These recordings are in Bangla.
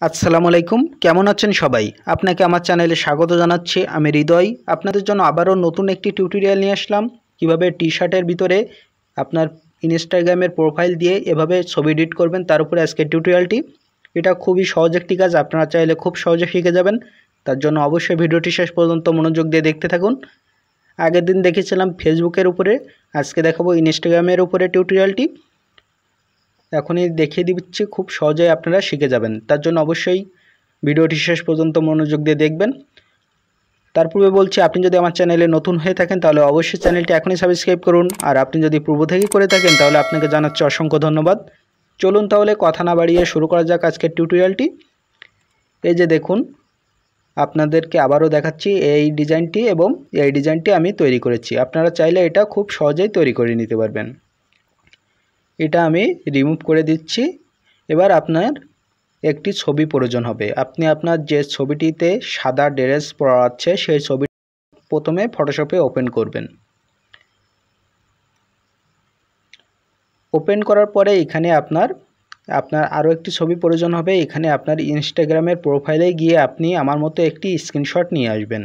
আসসালামু আলাইকুম, কেমন আছেন সবাই? আপনাকে আমার চ্যানেলে স্বাগত জানাচ্ছি। আমি হৃদয়। আপনাদের জন্য আবারও নতুন একটি টিউটোরিয়াল নিয়ে আসলাম। কিভাবে টি-শার্টের ভিতরে আপনার ইনস্টাগ্রামের প্রোফাইল দিয়ে এভাবে ছবি এডিট করবেন, তার উপরে আজকের টিউটোরিয়ালটি। এটা খুবই সহজ একটি কাজ, আপনারা চাইলে খুব সহজে শিখে যাবেন। তার জন্য অবশ্যই ভিডিওটি শেষ পর্যন্ত মনোযোগ দিয়ে দেখতে থাকুন। আগের দিন দেখেছিলাম ফেসবুকের উপরে, আজকে দেখাবো ইনস্টাগ্রামের উপরে টিউটোরিয়ালটি। এখনই দেখিয়ে দিচ্ছি, খুব সহজেই আপনারা শিখে যাবেন। তার জন্য অবশ্যই ভিডিওটি শেষ পর্যন্ত মনোযোগ দিয়ে দেখবেন। তার পূর্বে বলছি, আপনি যদি আমার চ্যানেলে নতুন হয়ে থাকেন তাহলে অবশ্যই চ্যানেলটি এখনই সাবস্ক্রাইব করুন, আর আপনি যদি পূর্ব থেকে করে থাকেন তাহলে আপনাকে জানাচ্ছি অসংখ্য ধন্যবাদ। চলুন তাহলে কথা না বাড়িয়ে শুরু করা যাক আজকের টিউটোরিয়ালটি। এই যে দেখুন, আপনাদেরকে আবারও দেখাচ্ছি এই ডিজাইনটি, এবং এই ডিজাইনটি আমি তৈরি করেছি। আপনারা চাইলে এটা খুব সহজেই তৈরি করে নিতে পারবেন। এটা আমি রিমুভ করে দিচ্ছি। এবার আপনার একটি ছবি প্রয়োজন হবে। আপনি আপনার যে ছবিটিতে সাদা ড্রেস পরা আছে সেই ছবি প্রথমে ফটোশপে ওপেন করবেন। ওপেন করার পরে এখানে আপনার আরও একটি ছবি প্রয়োজন হবে। এখানে আপনার ইনস্টাগ্রামের প্রোফাইলে গিয়ে আপনি আমার মতো একটি স্ক্রিনশট নিয়ে আসবেন।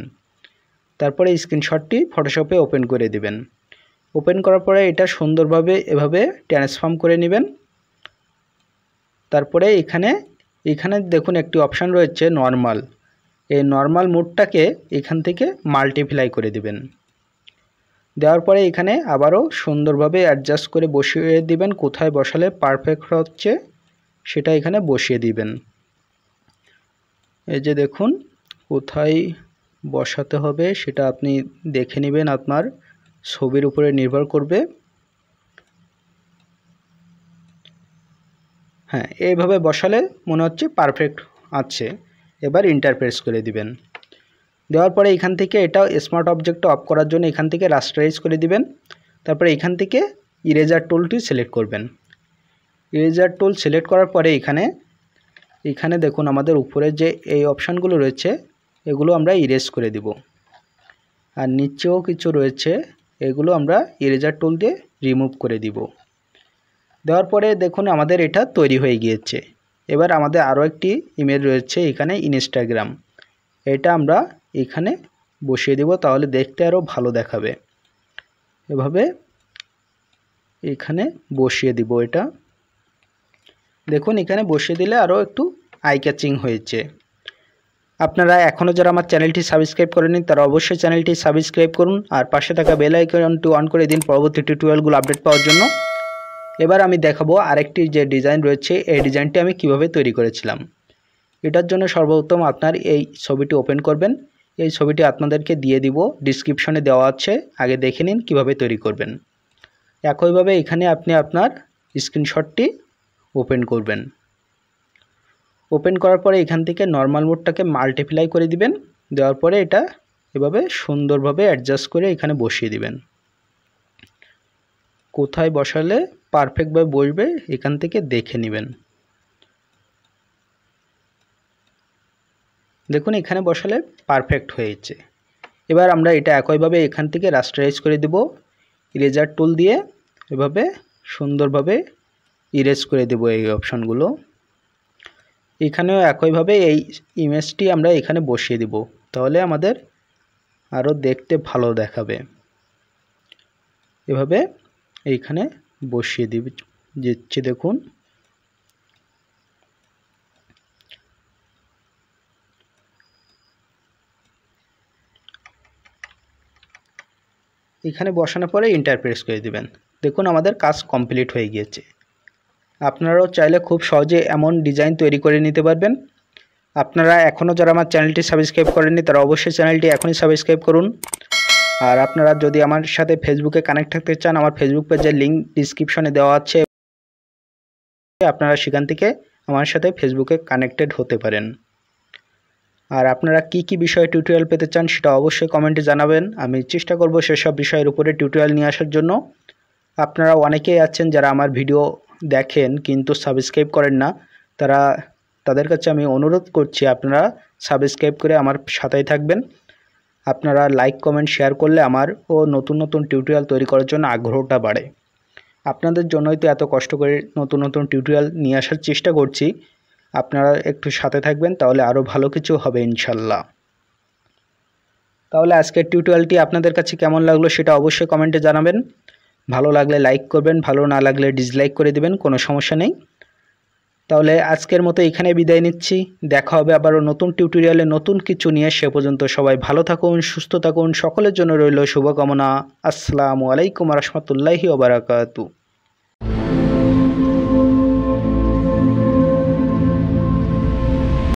তারপরে স্ক্রিনশটটি ফটোশপে ওপেন করে দিবেন। ওপেন করার পরে এটা সুন্দরভাবে এভাবে ট্রান্সফর্ম করে নেবেন। তারপরে এখানে দেখুন একটি অপশান রয়েছে নর্মাল। এই নর্মাল মোডটাকে এখান থেকে মাল্টিপ্লাই করে দিবেন। দেওয়ার পরে এখানে আবারও সুন্দরভাবে অ্যাডজাস্ট করে বসিয়ে দিবেন। কোথায় বসালে পারফেক্ট হচ্ছে সেটা এখানে বসিয়ে দিবেন। এই যে দেখুন, কোথায় বসাতে হবে সেটা আপনি দেখে নেবেন, আপনার ছবির উপরে নির্ভর করবে। হ্যাঁ, এইভাবে বসালে মনে হচ্ছে পারফেক্ট আছে। এবার এন্টার প্রেস করে দিবেন। দেওয়ার পরে এখান থেকে এটা স্মার্ট অবজেক্টটা অফ করার জন্য এখান থেকে রাস্টারাইজ করে দিবেন। তারপরে এখান থেকে ইরেজার টুলটি সিলেক্ট করবেন। ইরেজার টুল সিলেক্ট করার পরে এখানে দেখুন আমাদের উপরে যে এই অপশানগুলো রয়েছে এগুলো আমরা ইরেজ করে দিব। আর নিচেও কিছু রয়েছে, এগুলো আমরা ইরেজার টুল দিয়ে রিমুভ করে দিব। দেওয়ার পরে দেখুন আমাদের এটা তৈরি হয়ে গিয়েছে। এবার আমাদের আরও একটি ইমেজ রয়েছে এখানে ইনস্টাগ্রাম, এটা আমরা এখানে বসিয়ে দেব, তাহলে দেখতে আরও ভালো দেখাবে। এভাবে এখানে বসিয়ে দিব। এটা দেখুন, এখানে বসিয়ে দিলে আরও একটু আই ক্যাচিং হয়েছে। আপনারা এখনও যারা আমার চ্যানেলটি সাবস্ক্রাইব করেনি তারা অবশ্যই চ্যানেলটি সাবস্ক্রাইব করুন, আর পাশে থাকা বেল আইকনটি অন করে দিন পরবর্তী টিউটোরিয়ালগুলো আপডেট পাওয়ার জন্য। এবার আমি দেখাবো আরেকটি যে ডিজাইন রয়েছে, এই ডিজাইনটি আমি কিভাবে তৈরি করেছিলাম। এটার জন্য সর্বপ্রথম আপনার এই ছবিটি ওপেন করবেন। এই ছবিটি আপনাদেরকে দিয়ে দিব, ডিসক্রিপশনে দেওয়া আছে, আগে দেখে নিন কিভাবে তৈরি করবেন। একইভাবে এখানে আপনি আপনার স্ক্রিনশটটি ওপেন করবেন। ওপেন করার পরে এখান থেকে নর্মাল মোডটাকে মাল্টিপ্লাই করে দিবেন। দেওয়ার পরে এটা এভাবে সুন্দরভাবে অ্যাডজাস্ট করে এখানে বসিয়ে দিবেন। কোথায় বসালে পারফেক্টভাবে বসবে এখান থেকে দেখে নেবেন। দেখুন, এখানে বসালে পারফেক্ট হয়েছে। এবার আমরা এটা একইভাবে এখান থেকে রাস্টারাইজ করে দেব ইরেজার টুল দিয়ে। এভাবে সুন্দরভাবে ইরেজ করে দেব এই অপশানগুলো। এখানেও একইভাবে এই ইমেজটি আমরা এখানে বসিয়ে দেব, তাহলে আমাদের আরও দেখতে ভালো দেখাবে। এভাবে এইখানে বসিয়ে দিচ্ছি। দেখুন, এখানে বসানোর পরে এন্টার প্রেস করে দিবেন। দেখুন আমাদের কাজ কমপ্লিট হয়ে গিয়েছে। আপনারাও চাইলে খুব সহজে এমন ডিজাইন তৈরি করে নিতে পারবেন। আপনারা এখনও যারা আমার চ্যানেলটি সাবস্ক্রাইব করেননি তারা অবশ্যই চ্যানেলটি এখনই সাবস্ক্রাইব করুন। আর আপনারা যদি আমার সাথে ফেসবুকে কানেক্ট থাকতে চান, আমার ফেসবুক পেজের লিঙ্ক ডিসক্রিপশনে দেওয়া আছে, আপনারা সেখান থেকে আমার সাথে ফেসবুকে কানেক্টেড হতে পারেন। আর আপনারা কি বিষয়ে টিউটোরিয়াল পেতে চান সেটা অবশ্যই কমেন্টে জানাবেন। আমি চেষ্টা করব সেসব বিষয়ের উপরে টিউটোরিয়াল নিয়ে আসার জন্য। আপনারা অনেকেই আছেন যারা আমার ভিডিও দেখেন কিন্তু সাবস্ক্রাইব করেন না, তাদের কাছে আমি অনুরোধ করছি আপনারা সাবস্ক্রাইব করে আমার সাথেই থাকবেন। আপনারা লাইক কমেন্ট শেয়ার করলে আমারও নতুন নতুন টিউটোরিয়াল তৈরি করার জন্য আগ্রহটা বাড়ে। আপনাদের জন্যই তো এত কষ্ট করে নতুন নতুন টিউটোরিয়াল নিয়ে আসার চেষ্টা করছি। আপনারা একটু সাথে থাকবেন, তাহলে আরও ভালো কিছু হবে ইনশাল্লাহ। তাহলে আজকের টিউটোরিয়ালটি আপনাদের কাছে কেমন লাগলো সেটা অবশ্যই কমেন্টে জানাবেন। ভালো লাগলে লাইক করবেন, ভালো না লাগলে ডিসলাইক করে দিবেন, কোনো সমস্যা নেই। তাহলে আজকের মতো এখানে বিদায় নিচ্ছি। দেখা হবে আবারও নতুন টিউটোরিয়ালে নতুন কিছু নিয়ে। সে পর্যন্ত সবাই ভালো থাকুন, সুস্থ থাকুন। সকলের জন্য রইল শুভকামনা। আসসালামু আলাইকুম ওয়া রাহমাতুল্লাহি ওয়া বারাকাতুহু।